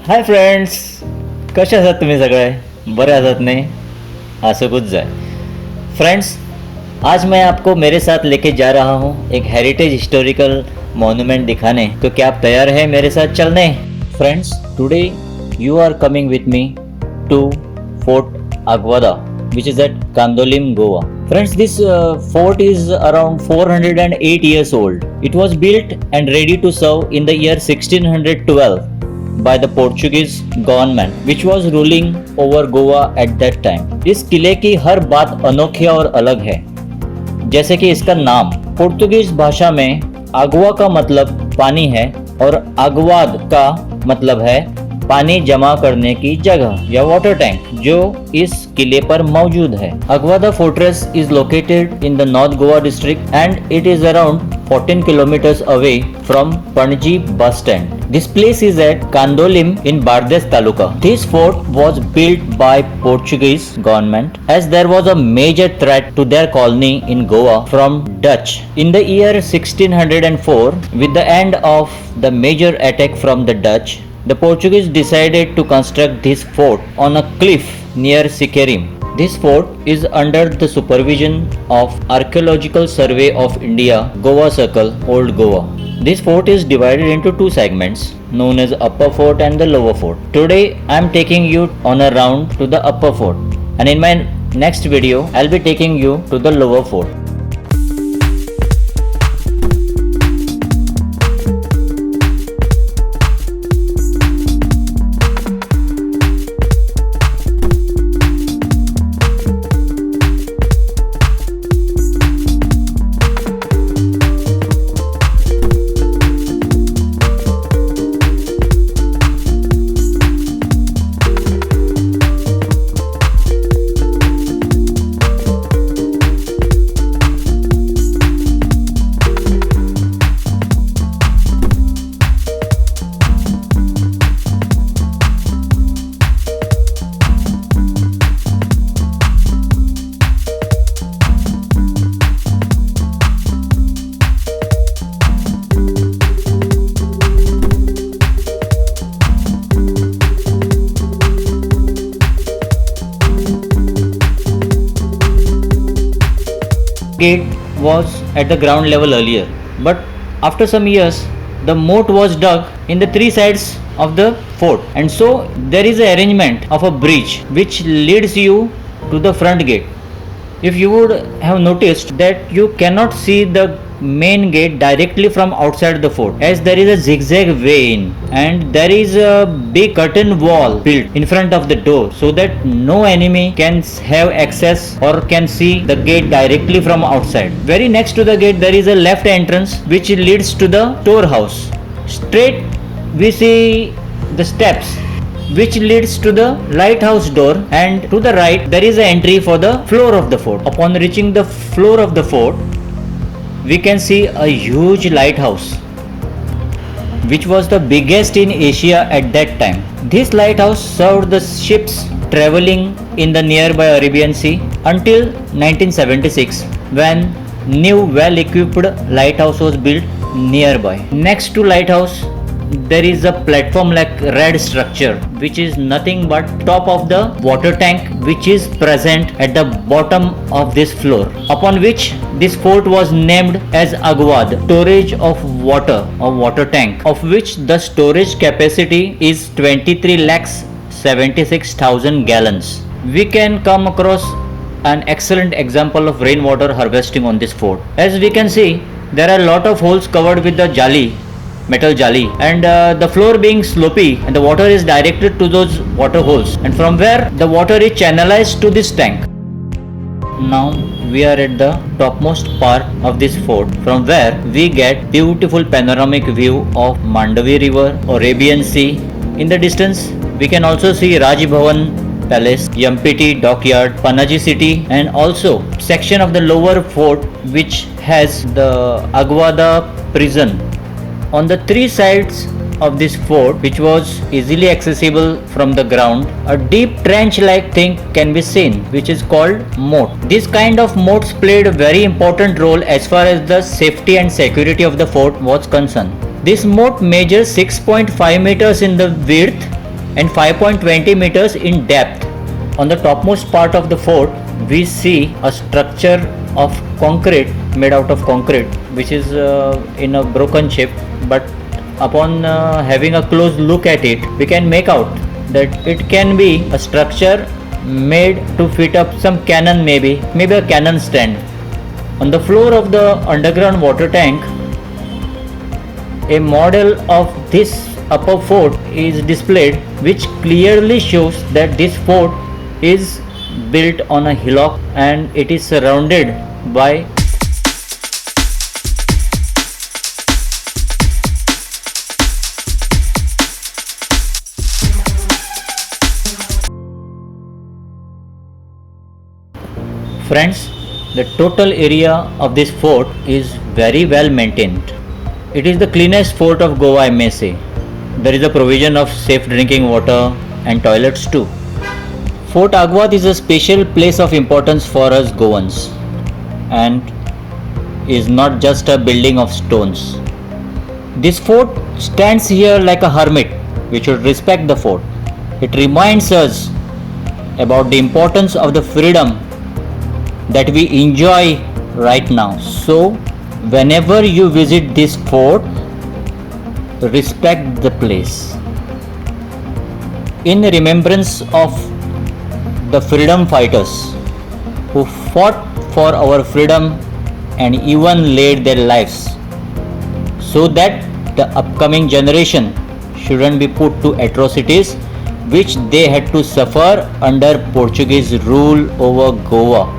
Hi friends, कसे आहात तुम्ही सगळे? बरे आहात नाही? असंच जाए फ्रेंड्स। आज मैं आपको मेरे साथ लेके जा रहा हूँ एक हेरिटेज हिस्टोरिकल मॉन्यूमेंट दिखाने। तो क्या आप तैयार हैं मेरे साथ चलने? Friends, today you are coming with me to Fort Aguada which is at Kandolim, Goa. Friends, this fort is around 408 years old. It was built and ready to serve in the year 1612 by the Portuguese government which was ruling over Goa at that time. इस किले की हर बात अनोखी और अलग है, जैसे कि इसका नाम। पुर्तगीज भाषा में आगवा का मतलब पानी है और अगवाद का मतलब है पानी जमा करने की जगह या वाटर टैंक, जो इस किले पर मौजूद है। Aguada fortress is located in the north Goa district and it is around 14 kilometers away from Panji bus stand. This place is at Kandolim in Bardes Taluka. This fort was built by Portuguese government as there was a major threat to their colony in Goa from Dutch. In the year 1604, with the end of the major attack from the Dutch, the Portuguese decided to construct this fort on a cliff near Sikerim. This fort is under the supervision of Archaeological Survey of India, Goa Circle, Old Goa. This fort is divided into two segments known as Upper Fort and the Lower Fort. Today I am taking you on a round to the Upper Fort, and in my next video I'll be taking you to the Lower Fort. Gate was at the ground level earlier, but after some years the moat was dug in the three sides of the fort, and so there is an arrangement of a bridge which leads you to the front gate. If you would have noticed that you cannot see the main gate directly from outside the fort, as there is a zigzag way in, and there is a big curtain wall built in front of the door so that no enemy can have access or can see the gate directly from outside. Very next to the gate there is a left entrance which leads to the storehouse. Straight we see the steps which leads to the lighthouse door, and to the right there is an entry for the floor of the fort. Upon reaching the floor of the fort, we can see a huge lighthouse which was the biggest in Asia at that time. This lighthouse served the ships traveling in the nearby Arabian Sea until 1976, when new well-equipped lighthouse was built nearby. Next to lighthouse there is a platform like red structure which is nothing but top of the water tank which is present at the bottom of this floor, upon which this fort was named as Agwad, storage of water or water tank, of which the storage capacity is 23,76,000 gallons. We can come across an excellent example of rainwater harvesting on this fort. As we can see, there are a lot of holes covered with the jali, metal jali, and the floor being slopy, and the water is directed to those water holes, and from where the water is channelized to this tank. Now we are at the topmost part of this fort, from where we get beautiful panoramic view of Mandavi River, Arabian Sea. In the distance we can also see Raj Bhavan Palace, Yampiti Dockyard, Panaji City, and also section of the lower fort which has the Agwada prison. On the three sides of this fort, which was easily accessible from the ground, a deep trench-like thing can be seen, which is called moat. This kind of moats played a very important role as far as the safety and security of the fort was concerned. This moat measures 6.5 meters in the width and 5.20 meters in depth. On the topmost part of the fort, we see a structure of concrete, made out of concrete, which is in a broken shape, but upon having a close look at it, we can make out that it can be a structure made to fit up some cannon, maybe a cannon stand. On the floor of the underground water tank, a model of this upper fort is displayed, which clearly shows that this fort is built on a hillock and it is surrounded by friends. The total area of this fort is very well maintained. It is the cleanest fort of Goa, I may say. There is a provision of safe drinking water and toilets too. Fort Agwat is a special place of importance for us Goans and is not just a building of stones. This fort stands here like a hermit. We should respect the fort. It reminds us about the importance of the freedom that we enjoy right now. So, whenever you visit this fort, respect the place. In remembrance of the freedom fighters who fought for our freedom and even laid their lives, so that the upcoming generation shouldn't be put to atrocities which they had to suffer under Portuguese rule over Goa.